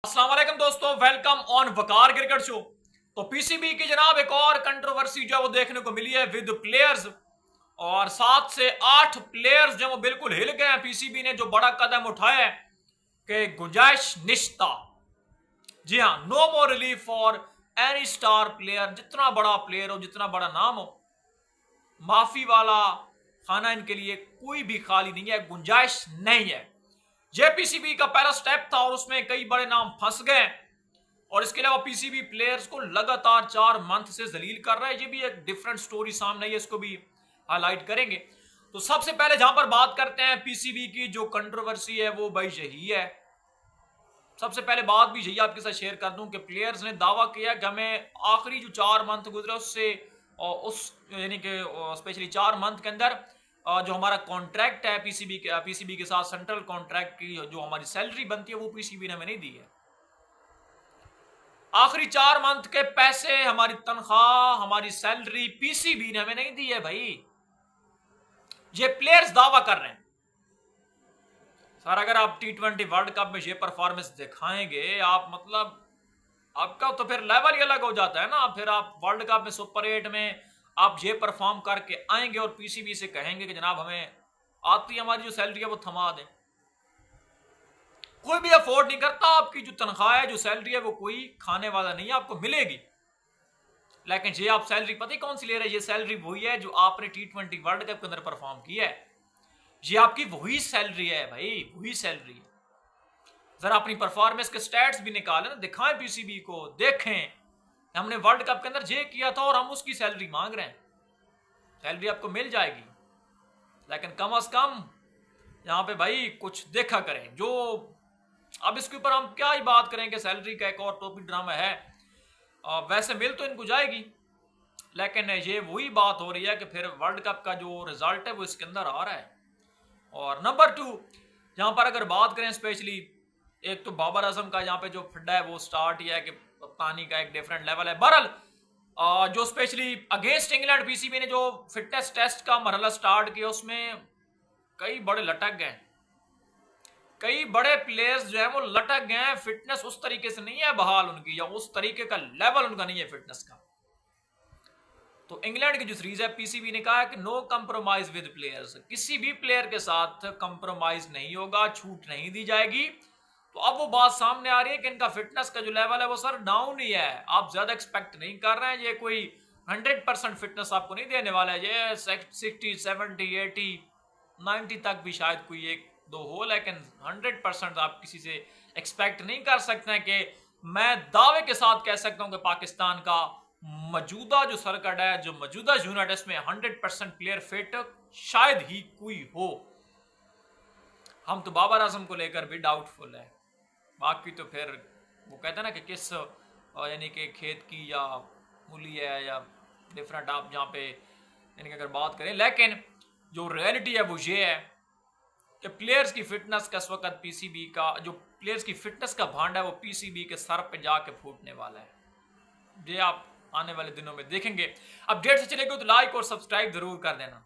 अस्सलाम वालेकुम दोस्तों, welcome on Waqar cricket show. तो पीसीबी की जनाब एक और कंट्रोवर्सी जो है वो देखने को मिली है विद प्लेयर्स। और 7 से 8 प्लेयर्स जो वो बिल्कुल हिल गए हैं। पीसीबी ने जो बड़ा कदम उठाया है कि गुंजाइश निश्ता, जी हाँ, no more relief for any star player. जितना बड़ा प्लेयर हो, जितना बड़ा नाम हो, माफी वाला खाना इनके लिए कोई भी खाली नहीं है, गुंजाइश नहीं है। यह पीसीबी का पहला स्टेप था और उसमें कई बड़े नाम फंस गए। और इसके अलावा पीसीबी प्लेयर्स को लगातार 4 मंथ से जलील कर रहा है। ये भी एक डिफरेंट स्टोरी सामने आई है, इसको भी हाईलाइट करेंगे। तो सबसे पहले जहां पर बात करते हैं पीसीबी की जो कंट्रोवर्सी है वो भाई यही है। सबसे पहले बात भी यही आपके साथ शेयर कर दूं कि प्लेयर्स ने दावा किया कि हमें आखिरी जो 4 मंथ गुजरे उससे उस यानी कि स्पेशली 4 मंथ के अंदर जो हमारा कॉन्ट्रैक्ट है पीसीबी के साथ सेंट्रल कॉन्ट्रैक्ट की जो हमारी सैलरी बनती है वो पीसीबी ने हमें नहीं दी है। आखिरी 4 मंथ के पैसे, हमारी तनख्वाह, हमारी सैलरी पीसीबी ने हमें नहीं दी है भाई। ये प्लेयर्स दावा कर रहे हैं। सर अगर आप T20 वर्ल्ड कप में ये परफॉर्मेंस दिखाएंगे आप, मतलब आपका तो फिर लेवल ही अलग हो जाता है ना। फिर आप वर्ल्ड कप में सुपर 8 में आप ये परफॉर्म करके आएंगे और पीसीबी से कहेंगे कि जनाब हमें आती हमारी जो सैलरी है वो थमा दें। कोई भी अफोर्ड नहीं करता। आपकी जो तनख्वाह है, जो सैलरी है, वो कोई खाने वाला नहीं है, आपको मिलेगी। लेकिन ये आप सैलरी पता ही कौन सी ले रहे हैं? ये सैलरी वही है जो आपने T20 वर्ल्ड कप के अंदर परफॉर्म किया है। ये आपकी वही सैलरी है भाई, वही सैलरी है। जरा अपनी परफॉर्मेंस के स्टैट्स भी निकालें ना, दिखाएं पीसीबी को, देखें हमने वर्ल्ड कप के अंदर ये किया था और हम उसकी सैलरी मांग रहे हैं। सैलरी आपको मिल जाएगी, लेकिन कम अज कम यहाँ पे भाई कुछ देखा करें। जो अब इसके ऊपर हम क्या ही बात करें कि सैलरी का एक और टॉपिक ड्रामा है। वैसे मिल तो इनको जाएगी, लेकिन ये वही बात हो रही है कि फिर वर्ल्ड कप का जो रिजल्ट है वो इसके अंदर आ रहा है। और नंबर 2 यहाँ पर अगर बात करें स्पेशली, एक तो बाबर आजम का यहाँ पे जो फड्डा है वो स्टार्ट ही है कि पानी का एक डिफरेंट लेवल है। बहरहाल जो स्पेशली अगेंस्ट इंग्लैंड पीसीबी ने जो फिटनेस टेस्ट का मरहला स्टार्ट किया उसमें कई बड़े लटक गए। कई बड़े प्लेयर्स जो है वो लटक गए हैं। फिटनेस उस तरीके से नहीं है बहाल उनकी, या उस तरीके का लेवल उनका नहीं है फिटनेस का। तो इंग्लैंड की जो सीरीज है पीसीबी ने कहा है कि नो कंप्रोमाइज विद प्लेयर्स, किसी भी प्लेयर के साथ कंप्रोमाइज नहीं होगा, छूट नहीं दी जाएगी। तो अब वो बात सामने आ रही है कि इनका फिटनेस का जो लेवल है वो सर डाउन ही है। आप ज्यादा एक्सपेक्ट नहीं कर रहे हैं। ये कोई 100% फिटनेस आपको नहीं देने वाला है। ये 60, 70, 80, 90 तक भी शायद कोई एक दो हो, लेकिन 100% आप किसी से एक्सपेक्ट नहीं कर सकते हैं। कि मैं दावे के साथ कह सकता हूं कि पाकिस्तान का मौजूदा जो सर्किट है, जो मौजूदा यूनिट है, इसमें 100% प्लेयर फिट शायद ही कोई हो। हम तो बाबर आजम को लेकर भी डाउटफुल है। बाकी तो फिर वो कहते हैं ना कि किस यानी कि खेत की या मूली है या डिफरेंट, आप जहाँ पे यानी कि अगर बात करें। लेकिन जो रियलिटी है वो ये है कि प्लेयर्स की फिटनेस का इस वक्त पीसीबी का जो प्लेयर्स की फिटनेस का भांड है वो पीसीबी के सर पे जाके फूटने वाला है। ये आप आने वाले दिनों में देखेंगे। अपडेट से चलेगा तो लाइक और सब्सक्राइब जरूर कर देना।